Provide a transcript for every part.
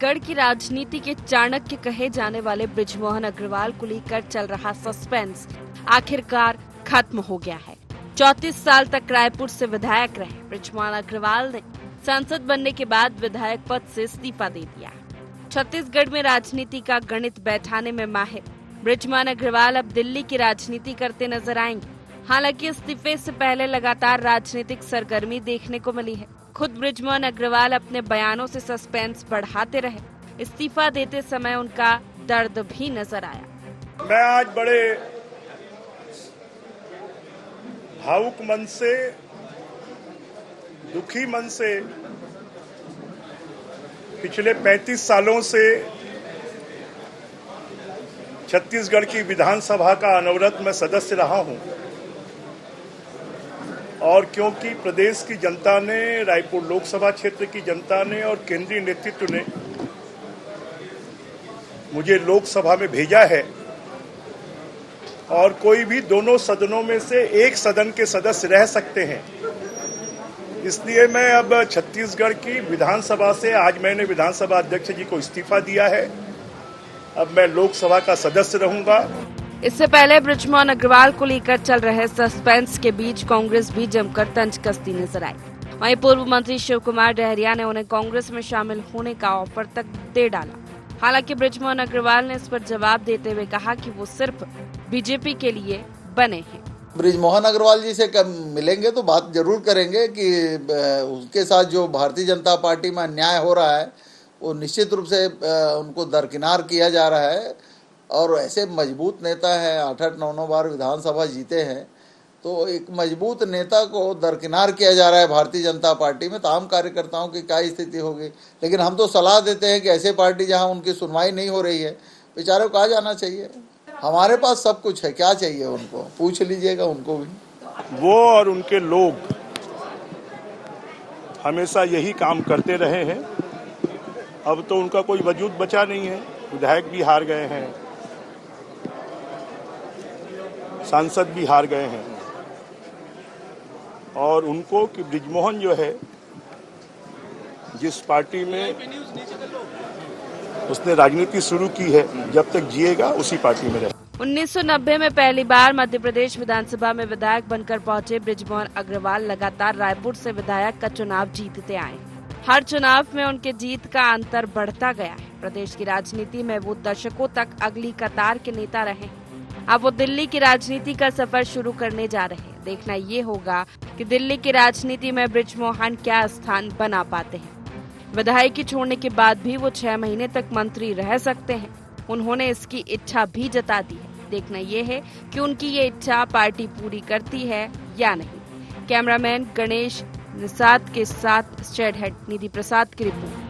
छत्तीसगढ़ की राजनीति के चाणक्य कहे जाने वाले बृजमोहन अग्रवाल को लेकर चल रहा सस्पेंस आखिरकार खत्म हो गया है। 34 साल तक रायपुर से विधायक रहे बृजमोहन अग्रवाल ने सांसद बनने के बाद विधायक पद से इस्तीफा दे दिया। छत्तीसगढ़ में राजनीति का गणित बैठाने में माहिर बृजमोहन अग्रवाल अब दिल्ली की राजनीति करते नजर आएंगे। हालांकि इस्तीफे से पहले लगातार राजनीतिक सरगर्मी देखने को मिली है। खुद बृजमोहन अग्रवाल अपने बयानों से सस्पेंस बढ़ाते रहे। इस्तीफा देते समय उनका दर्द भी नजर आया। मैं आज बड़े भावुक मन से, दुखी मन से पिछले 35 सालों से छत्तीसगढ़ की विधानसभा का अनवरत मैं सदस्य रहा हूं और क्योंकि प्रदेश की जनता ने, रायपुर लोकसभा क्षेत्र की जनता ने और केंद्रीय नेतृत्व ने मुझे लोकसभा में भेजा है और कोई भी दोनों सदनों में से एक सदन के सदस्य रह सकते हैं, इसलिए मैं अब छत्तीसगढ़ की विधानसभा से आज मैंने विधानसभा अध्यक्ष जी को इस्तीफा दिया है। अब मैं लोकसभा का सदस्य रहूंगा। इससे पहले बृजमोहन अग्रवाल को लेकर चल रहे सस्पेंस के बीच कांग्रेस भी जमकर तंज कसती नजर आई। वहीं पूर्व मंत्री शिव कुमार डहरिया ने उन्हें कांग्रेस में शामिल होने का ऑफर तक दे डाला। हालांकि बृजमोहन अग्रवाल ने इस पर जवाब देते हुए कहा कि वो सिर्फ बीजेपी के लिए बने हैं। बृजमोहन अग्रवाल जी से मिलेंगे तो बात जरूर करेंगे कि उसके साथ जो भारतीय जनता पार्टी में अन्याय हो रहा है वो निश्चित रूप से उनको दरकिनार किया जा रहा है। और ऐसे मजबूत नेता है, 8-8, 9-9 बार विधानसभा जीते हैं, तो एक मजबूत नेता को दरकिनार किया जा रहा है भारतीय जनता पार्टी में। तमाम कार्यकर्ताओं की क्या स्थिति होगी। लेकिन हम तो सलाह देते हैं कि ऐसे पार्टी जहां उनकी सुनवाई नहीं हो रही है, बेचारों को आ जाना चाहिए। हमारे पास सब कुछ है, क्या चाहिए उनको, पूछ लीजिएगा उनको भी। वो और उनके लोग हमेशा यही काम करते रहे हैं। अब तो उनका कोई वजूद बचा नहीं है। विधायक भी हार गए हैं, सांसद भी हार गए हैं और उनको कि बृजमोहन जो है, जिस पार्टी में उसने राजनीति शुरू की है, जब तक जिएगा उसी पार्टी में रहे। 1990 में पहली बार मध्य प्रदेश विधानसभा में विधायक बनकर पहुंचे बृजमोहन अग्रवाल लगातार रायपुर से विधायक का चुनाव जीतते आए। हर चुनाव में उनके जीत का अंतर बढ़ता गया है। प्रदेश की राजनीति में वो दशकों तक अगली कतार के नेता रहे। अब वो दिल्ली की राजनीति का सफर शुरू करने जा रहे हैं। देखना ये होगा कि दिल्ली की राजनीति में बृजमोहन क्या स्थान बना पाते हैं। विधायकी छोड़ने के बाद भी वो 6 महीने तक मंत्री रह सकते हैं। उन्होंने इसकी इच्छा भी जता दी है। देखना ये है कि उनकी ये इच्छा पार्टी पूरी करती है या नहीं। कैमरामैन गणेश निषाद के साथ स्टेट हेड निधि प्रसाद की रिपोर्ट।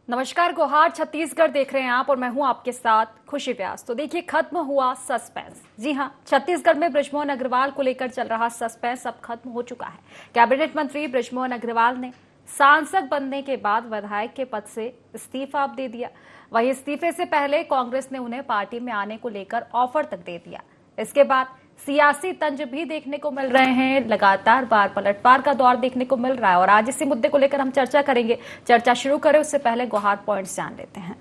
नमस्कार, गुहार छत्तीसगढ़ देख रहे हैं आप और मैं हूं आपके साथ खुशी व्यास। तो देखिए, खत्म हुआ सस्पेंस। जी हां, छत्तीसगढ़ में बृजमोहन अग्रवाल को लेकर चल रहा सस्पेंस अब खत्म हो चुका है। कैबिनेट मंत्री बृजमोहन अग्रवाल ने सांसद बनने के बाद विधायक के पद से इस्तीफा दे दिया। वहीं इस्तीफे से पहले कांग्रेस ने उन्हें पार्टी में आने को लेकर ऑफर तक दे दिया। इसके बाद सियासी तंज भी देखने को मिल रहे हैं। लगातार बार पलटवार का दौर देखने को मिल रहा है और आज इसी मुद्दे को लेकर हम चर्चा करेंगे। चर्चा शुरू करें उससे पहले गुहार पॉइंट्स जान लेते हैं।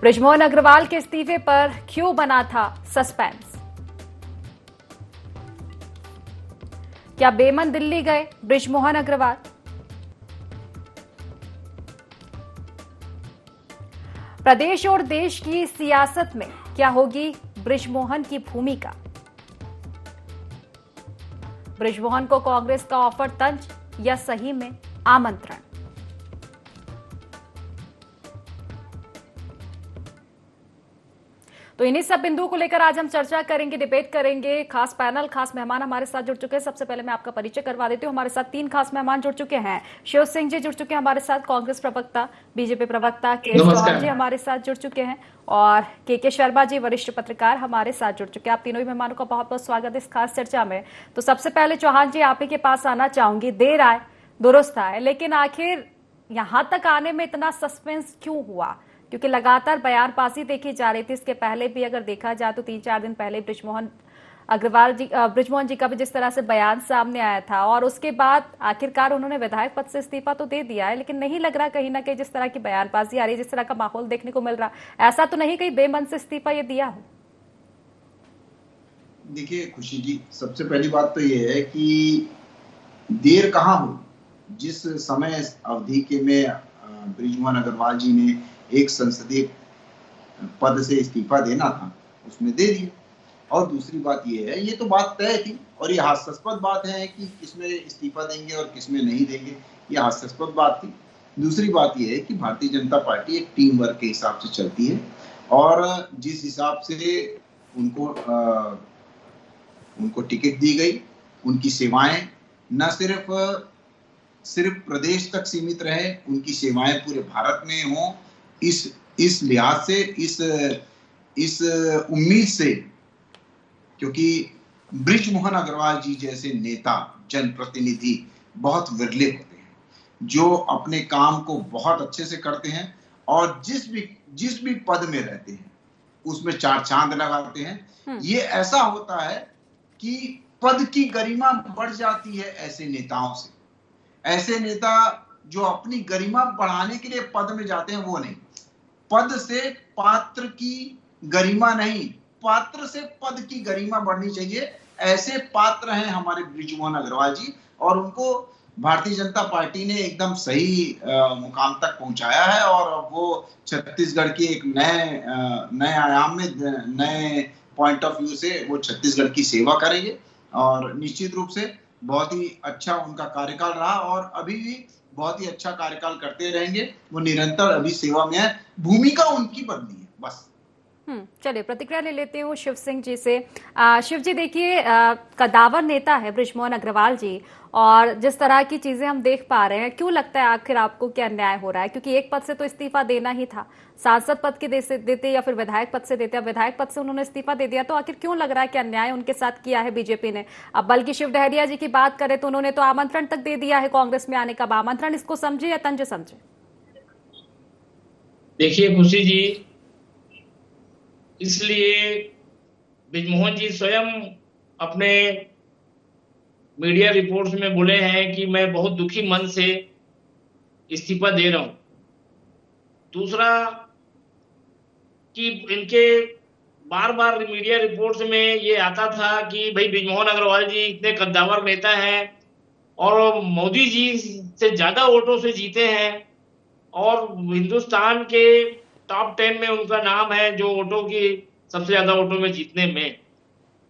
बृजमोहन अग्रवाल के इस्तीफे पर क्यों बना था सस्पेंस? क्या बेमन दिल्ली गए बृजमोहन अग्रवाल? प्रदेश और देश की सियासत में क्या होगी बृजमोहन की भूमिका? बृजमोहन को कांग्रेस का ऑफर तंज या सही में आमंत्रण? तो इन्हीं सब बिंदुओं को लेकर आज हम चर्चा करेंगे, डिबेट करेंगे। खास पैनल, खास मेहमान हमारे साथ जुड़ चुके हैं। सबसे पहले मैं आपका परिचय करवा देती हूँ। हमारे साथ 3 खास मेहमान जुड़ चुके हैं। शिव सिंह जी जुड़ चुके हैं हमारे साथ, कांग्रेस प्रवक्ता, बीजेपी प्रवक्ता के चौहान जी हमारे साथ जुड़ चुके हैं और के शर्मा जी वरिष्ठ पत्रकार हमारे साथ जुड़ चुके हैं। आप तीनों ही मेहमानों का बहुत बहुत स्वागत है इस खास चर्चा में। तो सबसे पहले चौहान जी, आप ही के पास आना चाहूंगी। देर आए दुरुस्त आए, लेकिन आखिर यहाँ तक आने में इतना सस्पेंस क्यों हुआ? क्योंकि लगातार बयानबाजी देखी जा रही थी। इसके पहले भी अगर देखा जाए तो 3-4 दिन पहले बृजमोहन जी का भी जिस तरह से बयान सामने आया था, और उसके बाद आखिरकार उन्होंने विधायक पद से इस्तीफा तो दे दिया है, लेकिन नहीं लग रहा कहीं ना कहीं जिस तरह की बयानबाजी आ रही है, जिस तरह का माहौल देखने को मिल रहा, ऐसा तो नहीं कहीं बेमन से इस्तीफा ये दिया हो? देखिए खुशी जी, सबसे पहली बात तो ये है कि देर कहाँ हो। जिस समय अवधि के में बृजमोहन अग्रवाल जी ने एक संसदीय पद से इस्तीफा देना था, उसमें दे दिया। और दूसरी बात ये है, ये तो बात तय थी और ये हास्यास्पद बात है कि किसमें इस्तीफा देंगे और किसमें नहीं देंगे, ये हास्यास्पद बात थी। दूसरी बात ये है कि भारतीय जनता पार्टी एक टीम वर्क के हिसाब से चलती है और जिस हिसाब से उनको टिकट दी गई, उनकी सेवाएं न सिर्फ प्रदेश तक सीमित रहे, उनकी सेवाएं पूरे भारत में हों, इस लिहाज से, इस उम्मीद से, क्योंकि बृजमोहन अग्रवाल जी जैसे नेता, जनप्रतिनिधि बहुत विरले होते हैं जो अपने काम को बहुत अच्छे से करते हैं और जिस भी पद में रहते हैं उसमें 4 चांद लगाते हैं। ये ऐसा होता है कि पद की गरिमा बढ़ जाती है ऐसे नेताओं से। ऐसे नेता जो अपनी गरिमा बढ़ाने के लिए पद में जाते हैं, वो नहीं। पद से पात्र की गरिमा नहीं, पात्र से पद की गरिमा बढ़नी चाहिए। ऐसे पात्र हैं हमारे बृजमोहन अग्रवाल जी और उनको भारतीय जनता पार्टी ने एकदम सही मुकाम तक पहुंचाया है और वो छत्तीसगढ़ की एक नए आयाम में, नए पॉइंट ऑफ व्यू से वो छत्तीसगढ़ की सेवा करेंगे और निश्चित रूप से बहुत ही अच्छा उनका कार्यकाल रहा और अभी भी बहुत ही अच्छा कार्यकाल करते रहेंगे। वो निरंतर अभी सेवा में है, भूमिका उनकी बदली है बस। चलिए प्रतिक्रिया ले लेते हूँ शिव सिंह जी से। शिव जी, देखिए कद्दावर नेता है बृजमोहन अग्रवाल जी और जिस तरह की चीजें हम देख पा रहे हैं, क्यों लगता है आखिर आपको क्या अन्याय हो रहा है? क्योंकि एक पद से तो इस्तीफा देना ही था, सांसद पद के देते या फिर विधायक पद से देते, अब विधायक पद से उन्होंने इस्तीफा दे दिया, तो आखिर क्यों लग रहा है कि अन्याय उनके साथ किया है बीजेपी ने? अब बल्कि शिव डहरिया जी की बात करें तो उन्होंने तो आमंत्रण तक दे दिया है कांग्रेस में आने का। आमंत्रण इसको समझे या तंज समझे? देखिए खुशी जी, इसलिए बृजमोहन जी स्वयं अपने मीडिया रिपोर्ट्स में बोले हैं कि मैं बहुत दुखी मन से इस्तीफा दे रहा हूं। दूसरा कि इनके बार बार मीडिया रिपोर्ट्स में ये आता था कि भाई बृजमोहन अग्रवाल जी इतने कद्दावर नेता हैं और मोदी जी से ज्यादा वोटों से जीते हैं और हिंदुस्तान के टॉप 10 में उनका नाम है जो वोटों की सबसे ज्यादा वोटों में जीतने में।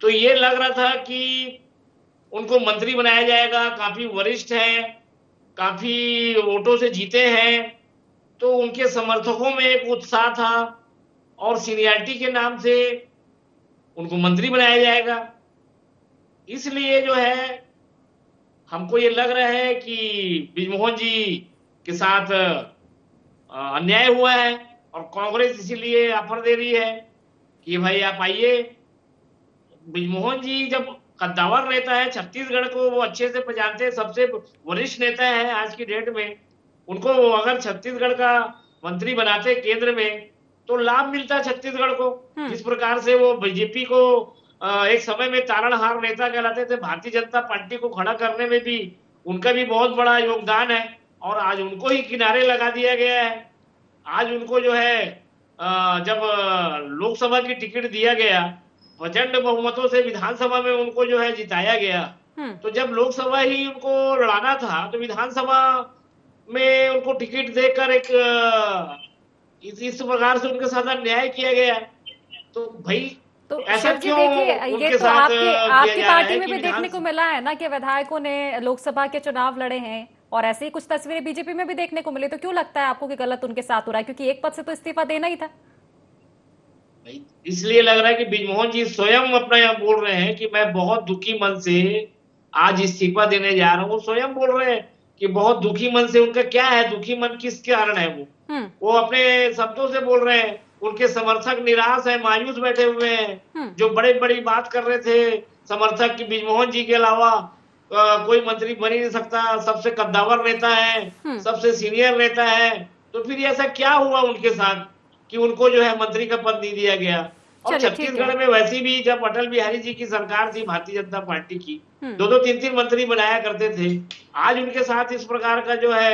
तो ये लग रहा था कि उनको मंत्री बनाया जाएगा, काफी वरिष्ठ हैं, काफी वोटों से जीते हैं, तो उनके समर्थकों में एक उत्साह था और सीनियरिटी के नाम से उनको मंत्री बनाया जाएगा। इसलिए जो है हमको ये लग रहा है कि बृजमोहन जी के साथ अन्याय हुआ है और कांग्रेस इसीलिए ऑफर दे रही है कि भाई आप आइए। बृजमोहन जी जब कद्दावर नेता है, छत्तीसगढ़ को वो अच्छे से जानते हैं, सबसे वरिष्ठ नेता है आज की डेट में। उनको अगर छत्तीसगढ़ का मंत्री बनाते केंद्र में तो लाभ मिलता छत्तीसगढ़ को। जिस प्रकार से वो बीजेपी को एक समय में तारणहार नेता कहलाते थे, भारतीय जनता पार्टी को खड़ा करने में भी उनका भी बहुत बड़ा योगदान है और आज उनको ही किनारे लगा दिया गया है। आज उनको जो है जब लोकसभा की टिकट दिया गया, प्रचंड बहुमतों से विधानसभा में उनको जो है जिताया गया, तो जब लोकसभा ही उनको लड़ाना था तो विधानसभा में उनको टिकट देकर एक इस प्रकार से उनके साथ अन्याय किया गया। तो भाई तो ऐसा क्यों ये तो आपकी पार्टी में भी देखने को मिला है ना कि विधायकों ने लोकसभा के चुनाव लड़े हैं और ऐसे ही कुछ तस्वीरें बीजेपी में भी देखने को मिली। तो क्यों लगता है आपको कि गलत उनके साथ हो रहा है? क्योंकि एक पद से तो इस्तीफा देना ही था। इसलिए लग रहा है कि बृजमोहन जी स्वयं अपना यहाँ बोल रहे हैं कि मैं बहुत दुखी मन से आज इस्तीफा देने जा रहा हूँ। वो स्वयं बोल रहे हैं कि बहुत दुखी मन से। उनका क्या है, दुखी मन किस कारण है? वो अपने शब्दों से बोल रहे हैं। उनके समर्थक निराश है, मायूस बैठे हुए हैं। जो बड़ी बात कर रहे थे समर्थक की बृजमोहन जी के अलावा कोई मंत्री बन ही नहीं सकता, सबसे कद्दावर नेता है, सबसे सीनियर नेता है, तो फिर ऐसा क्या हुआ उनके साथ कि उनको जो है मंत्री का पद नहीं दिया गया। और छत्तीसगढ़ में वैसे भी जब अटल बिहारी जी की सरकार थी भारतीय जनता पार्टी की, 2-2 3-3 मंत्री बनाया करते थे। आज उनके साथ इस प्रकार का जो है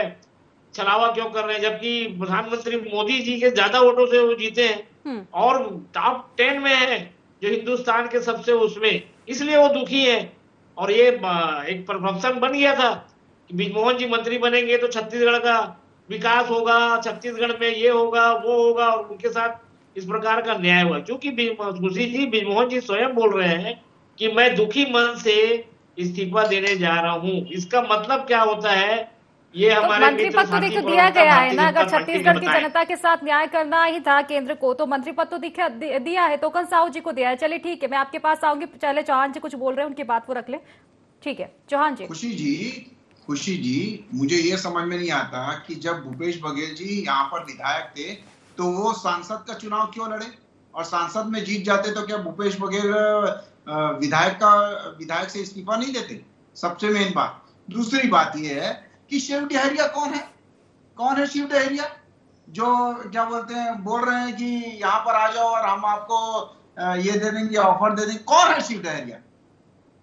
छलावा क्यों कर रहे हैं, जबकि प्रधानमंत्री मोदी जी के ज्यादा वोटों से वो जीते हैं और टॉप 10 में है जो हिंदुस्तान के सबसे उसमें, इसलिए वो दुखी है। और ये एक परसेप्शन बन गया था कि बृजमोहन जी मंत्री बनेंगे तो छत्तीसगढ़ का विकास होगा, छत्तीसगढ़ में ये होगा वो होगा, और उनके साथ इस प्रकार का न्याय हुआ। क्योंकि खुशी जी बृजमोहन जी स्वयं बोल रहे हैं कि मैं दुखी मन से इस्तीफा देने जा रहा हूं। इसका मतलब क्या होता है, ये हमारे मंत्री पद तो देखो दिया गया है ना। अगर छत्तीसगढ़ की जनता के साथ न्याय करना ही था केंद्र को, तो मंत्री पद तो दिया है, तोकन साहू जी को दिया है। चलिए ठीक है, मैं आपके पास आऊंगी। चले चौहान जी कुछ बोल रहे हैं, उनकी बात वो रख ले। ठीक है चौहान जी। खुशी जी, मुझे ये समझ में नहीं आता कि जब भूपेश बघेल जी यहाँ पर विधायक थे तो वो सांसद का चुनाव क्यों लड़े, और सांसद में जीत जाते तो क्या भूपेश बघेल विधायक से इस्तीफा नहीं देते? सबसे मेन बात। दूसरी बात ये है कि शिव डहरिया कौन है शिव डहरिया जो क्या बोलते हैं, बोल रहे हैं कि यहाँ पर आ जाओ और हम आपको ये दे देंगे, ऑफर दे देंगे। कौन है शिव डहरिया?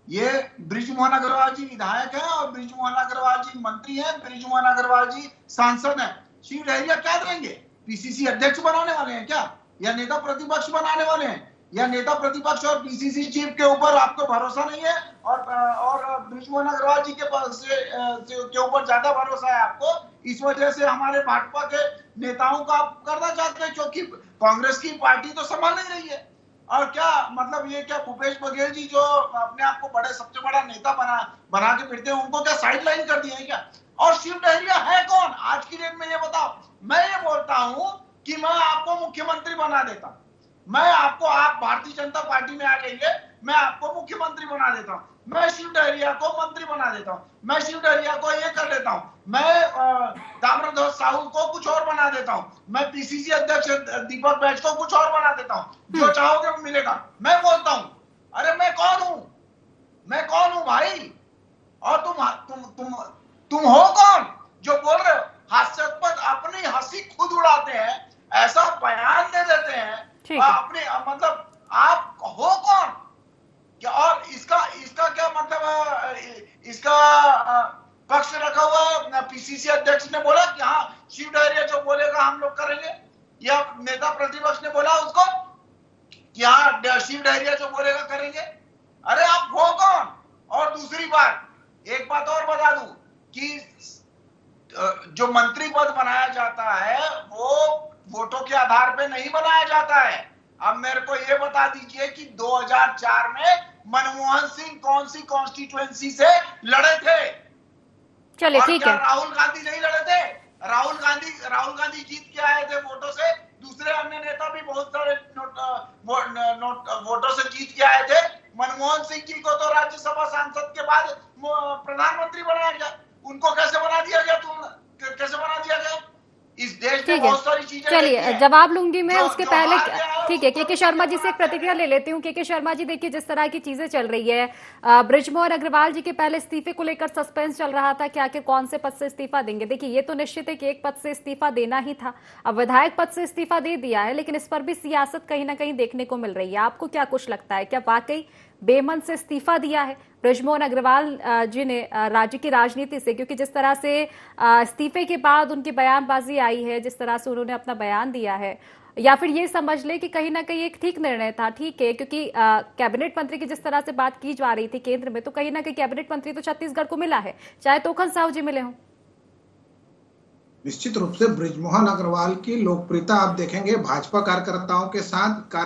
ये बृजमोहन अग्रवाल जी विधायक है और बृजमोहन अग्रवाल जी मंत्री हैं, बृजमोहन अग्रवाल जी सांसद हैं। शिव डहरिया क्या देंगे? पीसीसी अध्यक्ष बनाने वाले हैं क्या, या नेता प्रतिपक्ष बनाने वाले हैं, या नेता प्रतिपक्ष और पीसीसी चीफ के ऊपर आपको भरोसा नहीं है और बृजमोहन अग्रवाल जी के ऊपर ज्यादा भरोसा है आपको, इस वजह से हमारे भाजपा के नेताओं का आप करना चाहते हैं, क्योंकि कांग्रेस की पार्टी तो संभाल नहीं रही है। और क्या मतलब, ये क्या भूपेश बघेल जी जो अपने आप को बड़े सबसे बड़ा नेता बना के फिरते हैं, उनको क्या साइड लाइन कर दिया है क्या? और शिव डहरिया है कौन आज की डेट में, ये बताओ। मैं ये बोलता हूं कि मैं आपको मुख्यमंत्री बना देता हूं, आप भारतीय जनता पार्टी में आ जाइए, मैं आपको मुख्यमंत्री बना देता हूं, मैं शिव डहरिया को मंत्री बना देता हूं, मैं शिव डहरिया को ये कर देता हूं, मैं ताम्रध्वज साहू को कुछ और बना देता हूं, मैं पीसीसी अध्यक्ष दीपक बैज को कुछ और बना देता हूं, जो चाहोगे वो मिलेगा। मैं बोलता हूं, अरे मैं कौन हूं भाई? और तुम हो कौन जो बोल रहे हो? हास्यास्पद अपनी हंसी खुद उड़ाते हैं, ऐसा बयान दे देते हैं अपने, मतलब आप हो कौन क्या? और इसका क्या मतलब, इसका पक्ष रखा हुआ पीसीसी अध्यक्ष ने बोला कि हाँ शिव डहरिया जो बोलेगा हम लोग करेंगे, या नेता प्रतिपक्ष ने बोला उसको कि हाँ शिव डहरिया जो बोलेगा करेंगे? अरे आप हो कौन? और दूसरी बात, एक बात और बता दूं कि जो मंत्री पद बनाया जाता है वो वोटों के आधार पे नहीं बनाया जाता है। अब मेरे को ये बता दीजिए कि 2004 में मनमोहन सिंह कौन सी कॉन्स्टिट्यूएंसी से लड़े थे? चलिए ठीक है। राहुल गांधी नहीं लड़े थे? राहुल गांधी जीत के आए थे वोटों से, दूसरे अन्य नेता भी बहुत सारे वोटों से जीत के आए थे। मनमोहन सिंह जी को तो राज्यसभा सांसद के बाद प्रधानमंत्री बनाया गया, उनको कैसे बना दिया गया? इस देश में बहुत सारी चीजें। चलिए जवाब लूंगी मैं, उसके पहले ठीक है के शर्मा जी से एक प्रतिक्रिया ले लेती हूँ। के शर्मा जी, देखिए जिस तरह की चीजें चल रही है, बृजमोहन अग्रवाल जी के पहले इस्तीफे को लेकर सस्पेंस चल रहा था कि आखिर कौन से पद से इस्तीफा देंगे। देखिए ये तो निश्चित है कि एक पद से इस्तीफा देना ही था, अब विधायक पद से इस्तीफा दे दिया है, लेकिन इस पर भी सियासत कहीं ना कहीं देखने को मिल रही है। आपको क्या कुछ लगता है, क्या वाकई बेमन से इस्तीफा दिया है बृजमोहन अग्रवाल जी ने राज्य की राजनीति से? क्योंकि जिस तरह से इस्तीफे के बाद उनकी बयानबाजी आई है, जिस तरह से उन्होंने अपना बयान दिया है, या फिर ये समझ ले कि कहीं ना कहीं एक ठीक निर्णय था? ठीक है, क्योंकि कैबिनेट मंत्री की जिस तरह से बात की जा रही थी केंद्र में, तो कहीं ना कहीं कैबिनेट मंत्री तो छत्तीसगढ़ को मिला है, चाहे तोखन साहू जी मिले हों। निश्चित रूप से बृजमोहन अग्रवाल की लोकप्रियता आप देखेंगे भाजपा कार्यकर्ताओं के साथ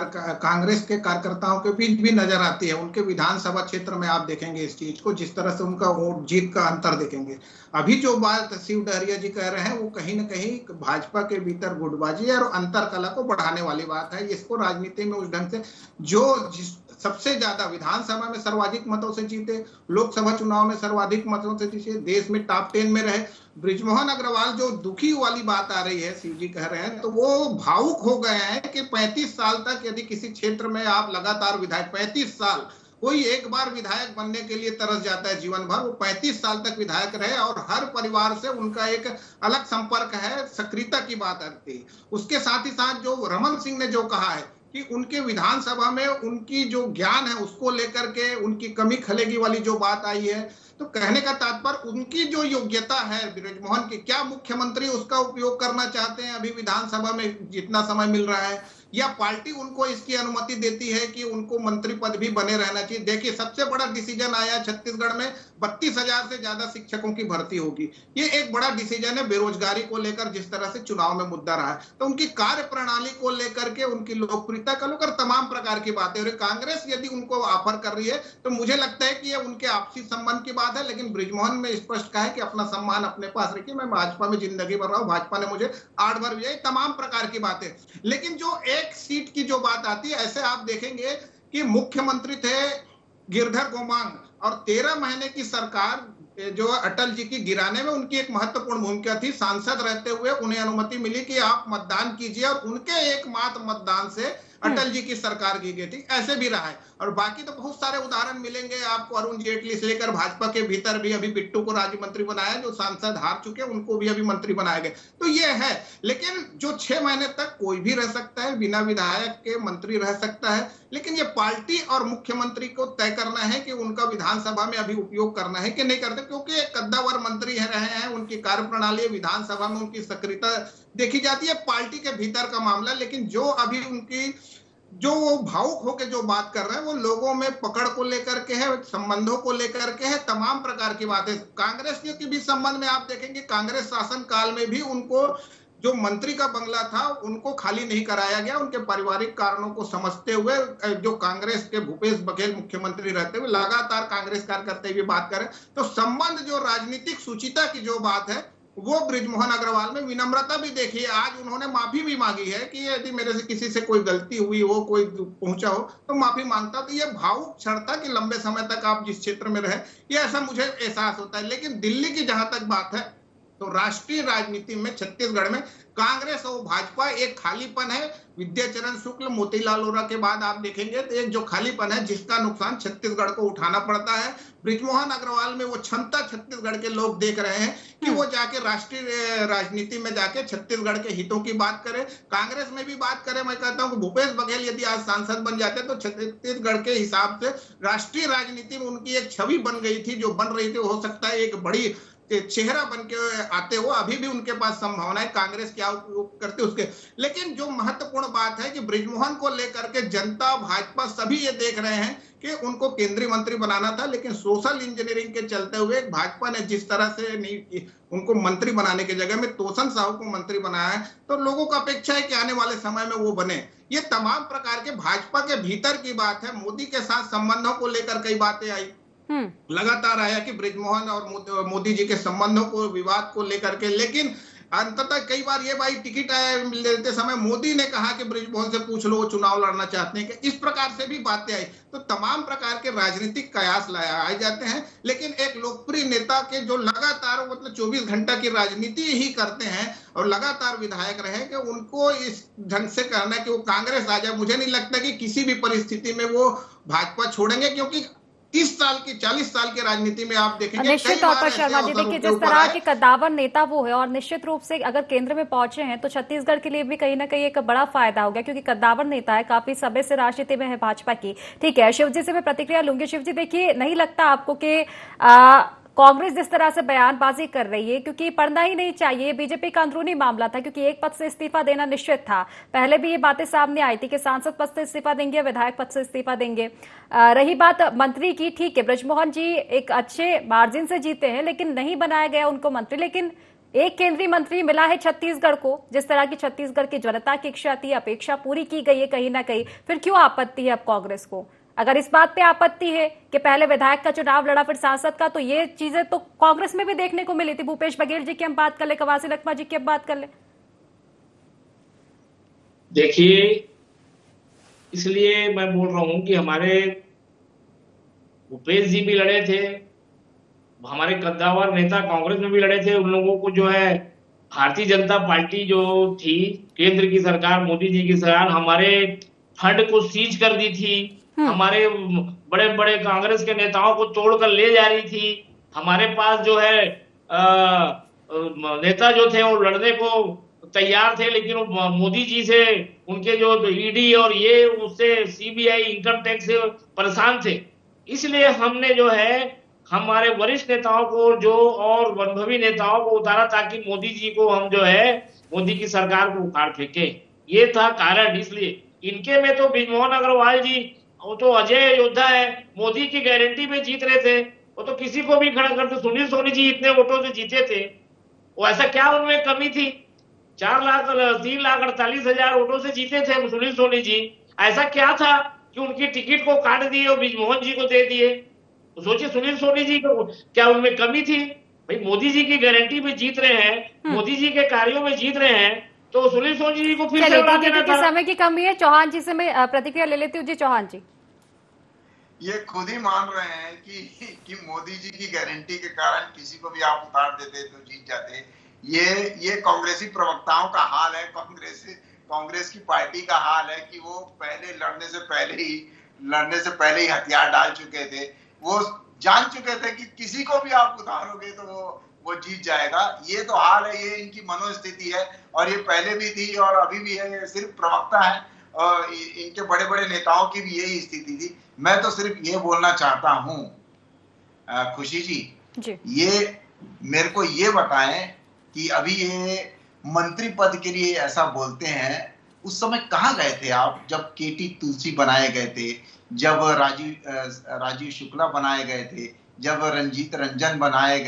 कांग्रेस के कार्यकर्ताओं के बीच भी नजर आती है। उनके विधानसभा क्षेत्र में आप देखेंगे इस चीज को, जिस तरह से उनका वोट जीत का अंतर देखेंगे। अभी जो बात शिव डहरिया जी कह रहे हैं वो कहीं ना कहीं भाजपा के भीतर गुटबाजी और अंतर कला को बढ़ाने वाली बात है। इसको राजनीति में उस ढंग से जो सबसे ज्यादा विधानसभा में सर्वाधिक मतों से जीते, लोकसभा चुनाव में सर्वाधिक मतों से जीते, देश में टॉप 10 में रहे बृजमोहन अग्रवाल, जो दुखी वाली बात आ रही है शिव जी कह रहे हैं, तो वो भावुक हो गए हैं कि 35 साल तक यदि किसी क्षेत्र में आप लगातार विधायक 35 साल कोई एक बार विधायक बनने के लिए तरस जाता है जीवन भर। वो 35 साल तक विधायक रहे और हर परिवार से उनका एक अलग संपर्क है, सक्रियता की बात आती है। उसके साथ ही साथ जो रमन सिंह ने जो कहा है कि उनके विधानसभा में उनकी जो ज्ञान है उसको लेकर के उनकी कमी खलेगी वाली जो बात आई है, तो कहने का तात्पर्य उनकी जो योग्यता है बृजमोहन की, क्या मुख्यमंत्री उसका उपयोग करना चाहते हैं अभी विधानसभा में जितना समय मिल रहा है, या पार्टी उनको इसकी अनुमति देती है कि उनको मंत्री पद भी बने रहना चाहिए। देखिए सबसे बड़ा डिसीजन आया छत्तीसगढ़ में 32,000 से ज्यादा शिक्षकों की भर्ती होगी। ये एक बड़ा डिसीजन है बेरोजगारी को लेकर, जिस तरह से चुनाव में मुद्दा रहा है। तो उनकी कार्य प्रणाली को लेकर के, उनकी लोकप्रियता को लेकर तमाम प्रकार की बातें, और कांग्रेस यदि उनको ऑफर कर रही है तो मुझे लगता है कि ये उनके आपसी संबंध की बात है। लेकिन बृजमोहन ने स्पष्ट कहा है कि अपना सम्मान अपने पास रखिए, मैं भाजपा में जिंदगी भर रहा हूं, भाजपा ने मुझे 8 बार दिया, तमाम प्रकार की बातें। लेकिन जो एक सीट की जो बात आती है, ऐसे आप देखेंगे कि मुख्यमंत्री थे गिरधर गोमांग और 13 महीने की सरकार जो अटल जी की गिराने में उनकी एक महत्वपूर्ण भूमिका थी। सांसद रहते हुए उन्हें अनुमति मिली कि आप मतदान कीजिए, और उनके एकमात्र मतदान से अटल जी की सरकार की गई थी। ऐसे भी रहा है, और बाकी तो बहुत सारे उदाहरण मिलेंगे आपको। अरुण जेटली से लेकर भाजपा के भीतर भी अभी बिट्टू को राज्य मंत्री बनाया, जो सांसद हार चुके उनको भी अभी मंत्री बनाए गए। तो ये है, लेकिन जो 6 महीने तक कोई भी रह सकता है, बिना विधायक के मंत्री रह सकता है। लेकिन ये पार्टी और मुख्यमंत्री को तय करना है कि उनका विधानसभा में अभी उपयोग करना है कि नहीं करते, क्योंकि कद्दावर मंत्री रहे हैं, उनकी कार्यप्रणाली विधानसभा में उनकी सक्रियता देखी जाती है, पार्टी के भीतर का मामला। लेकिन जो अभी उनकी जो वो भावुक होकर जो बात कर रहे हैं, वो लोगों में पकड़ को लेकर के है, संबंधों को लेकर के है, तमाम प्रकार की बातें। कांग्रेस के भी संबंध में आप देखेंगे, कांग्रेस शासन काल में भी उनको जो मंत्री का बंगला था उनको खाली नहीं कराया गया। उनके पारिवारिक कारणों को समझते हुए जो कांग्रेस के भूपेश बघेल मुख्यमंत्री रहते हुए लगातार कांग्रेस कार्यकर्ता भी बात करें, तो संबंध जो राजनीतिक सुचिता की जो बात है वो बृजमोहन अग्रवाल में विनम्रता भी देखिए। आज उन्होंने माफी भी मांगी है कि यदि मेरे से किसी से कोई गलती हुई हो, कोई पहुंचा हो तो माफी मांगता। तो ये भावुक क्षण था कि लंबे समय तक आप जिस क्षेत्र में रहे, ये ऐसा मुझे एहसास होता है। लेकिन दिल्ली की जहां तक बात है, तो राष्ट्रीय राजनीति में छत्तीसगढ़ में कांग्रेस और भाजपा एक खालीपन है। विद्याचरण शुक्ल, मोतीलाल वोरा के बाद आप देखेंगे तो एक जो खालीपन है, जिसका नुकसान छत्तीसगढ़ को उठाना पड़ता है। बृजमोहन अग्रवाल में वो क्षमता छत्तीसगढ़ के लोग देख रहे हैं कि वो जाके राष्ट्रीय राजनीति में जाके छत्तीसगढ़ के हितों की बात करें, कांग्रेस में भी बात करें। मैं कहता हूं कि भूपेश बघेल यदि आज सांसद बन जाते तो छत्तीसगढ़ के हिसाब से राष्ट्रीय राजनीति में उनकी एक छवि बन गई थी, जो बन रही थी, हो सकता है एक बड़ी चेहरा बन के आते हो। अभी भी उनके पास संभावना है, कांग्रेस क्या उपयोग करते उसके। लेकिन जो महत्वपूर्ण बात है कि बृजमोहन को लेकर के जनता, भाजपा सभी ये देख रहे हैं कि उनको केंद्रीय मंत्री बनाना था, लेकिन सोशल इंजीनियरिंग के चलते हुए भाजपा ने जिस तरह से नहीं उनको मंत्री बनाने की जगह में तोसन साहू को मंत्री बनाया है, तो लोगों को अपेक्षा है कि आने वाले समय में वो बने। ये तमाम प्रकार के भाजपा के भीतर की बात है। मोदी के साथ संबंधों को लेकर कई बातें आई, लगातार आया कि बृजमोहन और मोदी जी के संबंधों को, विवाद को लेकर के। लेकिन अंततः कई बार ये भाई टिकट लेते समय मोदी ने कहा कि बृजमोहन से पूछ लो वो चुनाव लड़ना चाहते हैं, कि इस प्रकार से भी बातें आई। तो तमाम प्रकार के राजनीतिक कयास आए जाते हैं। लेकिन एक लोकप्रिय नेता के जो लगातार मतलब 24 घंटा की राजनीति ही करते हैं और लगातार विधायक रहे, कि उनको इस ढंग से कहना कि वो कांग्रेस आ जाए, मुझे नहीं लगता कि किसी भी परिस्थिति में वो भाजपा छोड़ेंगे। क्योंकि 30 साल की 40 साल की राजनीति में आप देखेंगे निश्चित तौर पर शर्मा जी, देखिए जिस तरह के कद्दावर नेता वो है, और निश्चित रूप से अगर केंद्र में पहुंचे हैं तो छत्तीसगढ़ के लिए भी कहीं ना कहीं एक बड़ा फायदा हो गया, क्योंकि कद्दावर नेता है, काफी समय से राजनीति में है भाजपा की। ठीक है, शिवजी से मैं प्रतिक्रिया लूंगी। शिवजी, देखिए नहीं लगता आपको कि कांग्रेस जिस तरह से बयानबाजी कर रही है, क्योंकि पढ़ना ही नहीं चाहिए, बीजेपी का अंदरूनी मामला था, क्योंकि एक पद से इस्तीफा देना निश्चित था। पहले भी ये बातें सामने आई थी कि सांसद पद से इस्तीफा देंगे, विधायक पद से इस्तीफा देंगे। रही बात मंत्री की, ठीक है, बृजमोहन जी एक अच्छे मार्जिन से जीते हैं, लेकिन नहीं बनाया गया उनको मंत्री। लेकिन एक केंद्रीय मंत्री मिला है छत्तीसगढ़ को, जिस तरह की छत्तीसगढ़ की जनता की इच्छा थी, अपेक्षा पूरी की गई है कहीं ना कहीं। फिर क्यों आपत्ति है अब कांग्रेस को? अगर इस बात पे आपत्ति है कि पहले विधायक का चुनाव लड़ा फिर सांसद का, तो ये चीजें तो कांग्रेस में भी देखने को मिली थी। भूपेश बघेल जी की हम बात कर ले, कवासी लखमा जी की अब बात कर ले। देखिए, इसलिए मैं बोल रहा हूं कि हमारे भूपेश जी भी लड़े थे, हमारे कद्दावर नेता कांग्रेस में भी लड़े थे। उन लोगों को जो है भारतीय जनता पार्टी जो थी, केंद्र की सरकार, मोदी जी की सरकार, हमारे फंड को सीज कर दी थी। हमारे बड़े बड़े कांग्रेस के नेताओं को तोड़कर ले जा रही थी। हमारे पास जो है नेता जो थे वो लड़ने को तैयार थे, लेकिन वो मोदी जी से, उनके जो ईडी और ये उससे सीबीआई इनकम टैक्स से परेशान थे। इसलिए हमने जो है हमारे वरिष्ठ नेताओं को जो और अनुभवी नेताओं को उतारा ताकि मोदी जी को हम जो है मोदी की सरकार को उखाड़ फेंके। ये था कारण। इसलिए इनके में तो बृजमोहन अग्रवाल जी वो तो अजय योद्धा है, मोदी की गारंटी में जीत रहे थे। वो तो किसी को भी खड़ा करते। सुनील सोनी जी इतने वोटों से जीते थे, वो ऐसा क्या उनमें कमी थी? 3,48,000 वोटों से जीते थे सुनील सोनी जी। ऐसा क्या था कि उनकी टिकट को काट दिए और बृजमोहन जी को दे दिए? तो सोचिए सुनील सोनी जी को क्या उनमें कमी थी? भाई मोदी जी की गारंटी में जीत रहे हैं, मोदी जी के कार्यों में जीत रहे हैं, तो सुनील सोनी जी को फिर से उड़ा देना था। समय की कमी है, चौहान जी से मैं प्रतिक्रिया ले लेती हूँ। जी चौहान जी, ये खुद ही मान रहे हैं कि मोदी जी की गारंटी के कारण किसी को भी आप उतार देते तो जीत जाते। ये कांग्रेसी प्रवक्ताओं का हाल है, कांग्रेस की पार्टी का हाल है कि वो लड़ने से पहले ही हथियार डाल चुके थे। वो जान चुके थे कि किसी को भी आप उतारोगे तो वो जीत जाएगा। ये तो हाल है, ये इनकी मनोस्थिति है और ये पहले भी थी और अभी भी है। ये सिर्फ प्रवक्ता है और इनके बड़े बड़े नेताओं की भी यही स्थिति थी। मैं तो सिर्फ ये बोलना चाहता हूँ खुशी जी, ये मेरे को ये बताएं कि अभी ये मंत्री पद के लिए ऐसा बोलते हैं, उस समय कहाँ गए थे आप जब केटी तुलसी बनाए गए थे, जब राजीव शुक्ला बनाए गए थे, जब रंजीत रंजन बनाई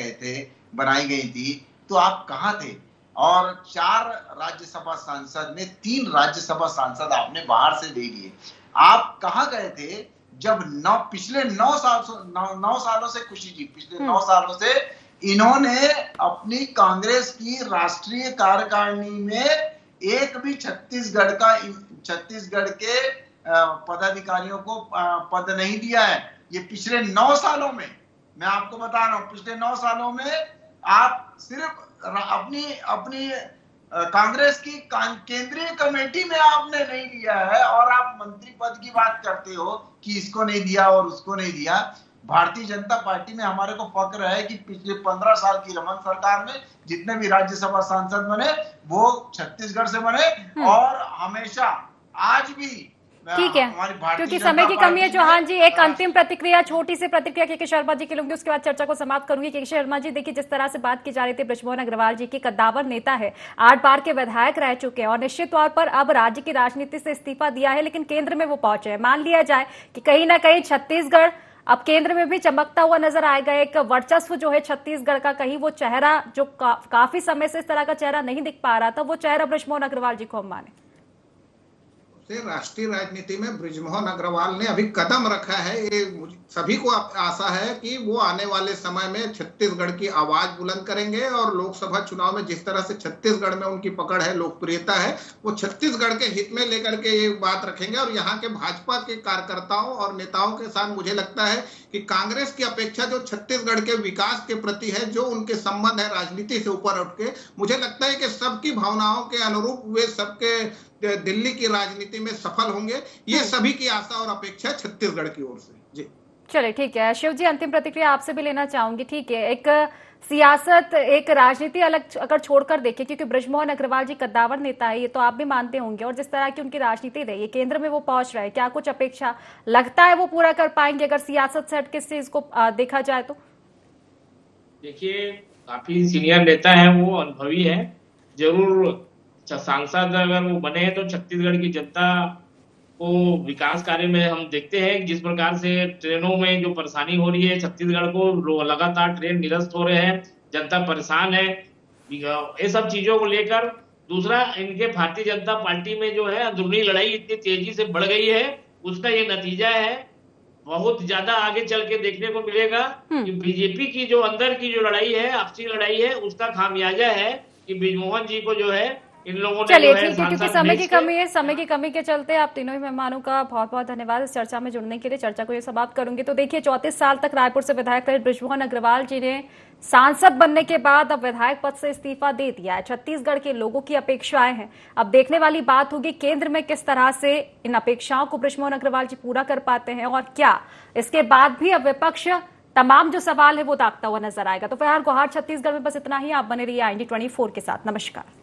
गई थी, तो आप कहाँ थे? और 4 राज्यसभा सांसद में 3 राज्यसभा सांसद आपने बाहर से दे दिए। आप कहाँ गए थे जब पिछले 9 सालों से खुशी जी, पिछले 9 सालों से इन्होंने अपनी कांग्रेस की राष्ट्रीय कार्यकारिणी में एक भी छत्तीसगढ़ के पदाधिकारियों को पद नहीं दिया है। ये पिछले 9 सालों में, मैं आपको बता रहा हूं, पिछले 9 सालों में आप सिर्फ अपनी कांग्रेस की केंद्रीय कमेटी में आपने नहीं दिया है और आप मंत्री पद की बात करते हो कि इसको नहीं दिया और उसको नहीं दिया। भारतीय जनता पार्टी में हमारे को फक्र है कि पिछले 15 साल की रमन सरकार में जितने भी राज्यसभा सांसद बने वो छत्तीसगढ़ से बने और हमेशा आज भी। ठीक है, क्योंकि समय की कमी है चौहान जी, एक अंतिम प्रतिक्रिया, छोटी सी प्रतिक्रिया के शर्मा जी की लूंगी, उसके बाद चर्चा को समाप्त करूंगी। के शर्मा जी, देखिए जिस तरह से बात की जा रही थी, बृजमोहन अग्रवाल जी की कद्दावर नेता है, 8 बार के विधायक रह चुके हैं और निश्चित तौर पर अब राज्य की राजनीति से इस्तीफा दिया है, लेकिन केंद्र में वो पहुंचे हैं। मान लिया जाए कि कहीं ना कहीं छत्तीसगढ़ अब केंद्र में भी चमकता हुआ नजर आएगा। एक वर्चस्व जो है छत्तीसगढ़ का, कहीं वो चेहरा जो काफी समय से इस तरह का चेहरा नहीं दिख पा रहा था, वो चेहरा बृजमोहन अग्रवाल जी को हम माने। राष्ट्रीय राजनीति में बृजमोहन अग्रवाल ने अभी कदम रखा है। ये सभी को आशा है कि वो आने वाले समय में छत्तीसगढ़ की आवाज बुलंद करेंगे और लोकसभा चुनाव में जिस तरह से छत्तीसगढ़ में उनकी पकड़ है, लोकप्रियता है, वो छत्तीसगढ़ के हित में लेकर के ये बात रखेंगे। और यहाँ के भाजपा के कार्यकर्ताओं और नेताओं के साथ मुझे लगता है कि कांग्रेस की अपेक्षा जो छत्तीसगढ़ के विकास के प्रति है, जो उनके संबंध है राजनीति से ऊपर उठ के, मुझे लगता है कि सबकी भावनाओं के अनुरूप वे सबके दिल्ली की राजनीति में सफल होंगे। ये सभी की आशा और अपेक्षा छत्तीसगढ़ की ओर से। जी चलिए, ठीक है। शिव जी, अंतिम प्रतिक्रिया आपसे भी लेना चाहूंगी। ठीक है, एक सियासत, एक राजनीति अलग अगर छोड़कर देखें, क्योंकि बृजमोहन अग्रवाल जी कद्दावर नेता है, ये तो आप भी मानते होंगे, और जिस तरह की उनकी राजनीति रही है, केंद्र में वो पहुंच रहे हैं, क्या कुछ अपेक्षा लगता है वो पूरा कर पाएंगे अगर सियासत से हटके इस चीज को देखा जाए तो? देखिए, काफी सीनियर नेता है, वो अनुभवी है, जरूर सांसद अगर वो बने हैं तो छत्तीसगढ़ की जनता को विकास कार्य में हम देखते हैं जिस प्रकार से ट्रेनों में जो परेशानी हो रही है, छत्तीसगढ़ को लगातार ट्रेन निरस्त हो रहे हैं, जनता परेशान है, ये सब चीजों को लेकर। दूसरा, इनके भारतीय जनता पार्टी में जो है अंदरूनी लड़ाई इतनी तेजी से बढ़ गई है, उसका ये नतीजा है। बहुत ज्यादा आगे चल के देखने को मिलेगा कि बीजेपी की जो अंदर की जो लड़ाई है, आपसी लड़ाई है, उसका खामियाजा है कि बृजमोहन जी को जो है इन लोगों ने चलिए जो है ठीक है, क्योंकि सांसद समय की भेज के- कमी है, समय की कमी के चलते आप तीनों ही मेहमानों का बहुत बहुत धन्यवाद इस चर्चा में जुड़ने के लिए। चर्चा को ये समाप्त करूंगी। तो देखिए, 34 साल तक रायपुर से विधायक रहे बृजमोहन अग्रवाल जी ने सांसद बनने के बाद अब विधायक पद से इस्तीफा दे दिया है। छत्तीसगढ़ के लोगों की अपेक्षाएं हैं। अब देखने वाली बात होगी केंद्र में किस तरह से इन अपेक्षाओं को बृजमोहन अग्रवाल जी पूरा कर पाते हैं, और क्या इसके बाद भी अब विपक्ष तमाम जो सवाल है वो दागता हुआ नजर आएगा। तो फिलहाल गुहार छत्तीसगढ़ में बस इतना ही। आप बने रहिए IND 24 के साथ। नमस्कार।